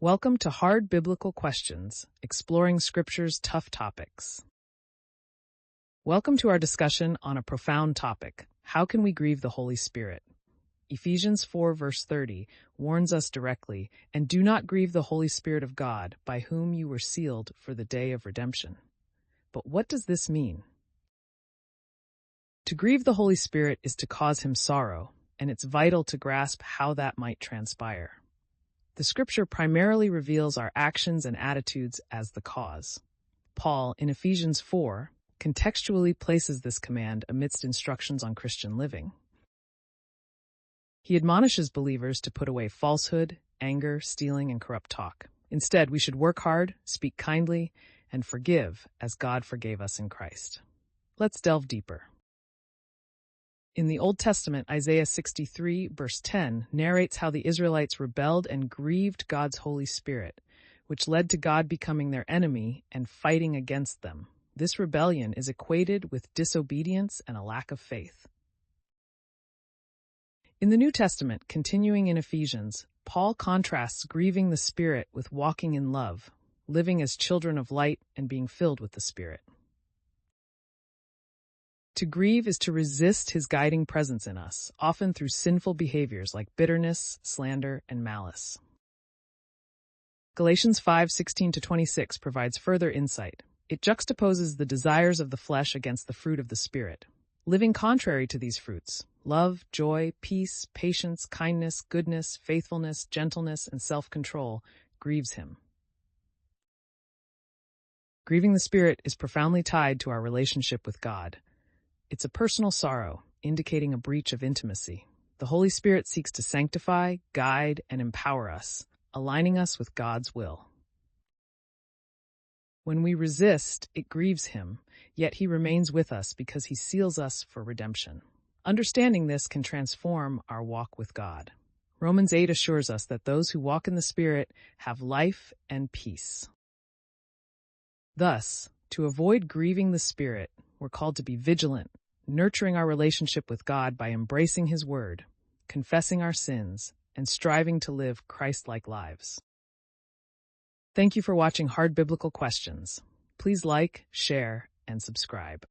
Welcome to Hard Biblical Questions, exploring Scripture's tough topics. Welcome to our discussion on a profound topic: how can we grieve the Holy Spirit? Ephesians 4 verse 30 warns us directly, "And do not grieve the Holy Spirit of God, by whom you were sealed for the day of redemption." But what does this mean? To grieve the Holy Spirit is to cause him sorrow, and it's vital to grasp how that might transpire. The Scripture primarily reveals our actions and attitudes as the cause. Paul, in Ephesians 4, contextually places this command amidst instructions on Christian living. He admonishes believers to put away falsehood, anger, stealing, and corrupt talk. Instead, we should work hard, speak kindly, and forgive as God forgave us in Christ. Let's delve deeper. In the Old Testament, Isaiah 63, verse 10, narrates how the Israelites rebelled and grieved God's Holy Spirit, which led to God becoming their enemy and fighting against them. This rebellion is equated with disobedience and a lack of faith. In the New Testament, continuing in Ephesians, Paul contrasts grieving the Spirit with walking in love, living as children of light and being filled with the Spirit. To grieve is to resist his guiding presence in us, often through sinful behaviors like bitterness, slander, and malice. Galatians 5:16-26 provides further insight. It juxtaposes the desires of the flesh against the fruit of the Spirit. Living contrary to these fruits, love, joy, peace, patience, kindness, goodness, faithfulness, gentleness, and self-control, grieves him. Grieving the Spirit is profoundly tied to our relationship with God. It's a personal sorrow, indicating a breach of intimacy. The Holy Spirit seeks to sanctify, guide, and empower us, aligning us with God's will. When we resist, it grieves him, yet he remains with us because he seals us for redemption. Understanding this can transform our walk with God. Romans 8 assures us that those who walk in the Spirit have life and peace. Thus, to avoid grieving the Spirit, we're called to be vigilant, nurturing our relationship with God by embracing His Word, confessing our sins, and striving to live Christ-like lives. Thank you for watching Hard Biblical Questions. Please like, share, and subscribe.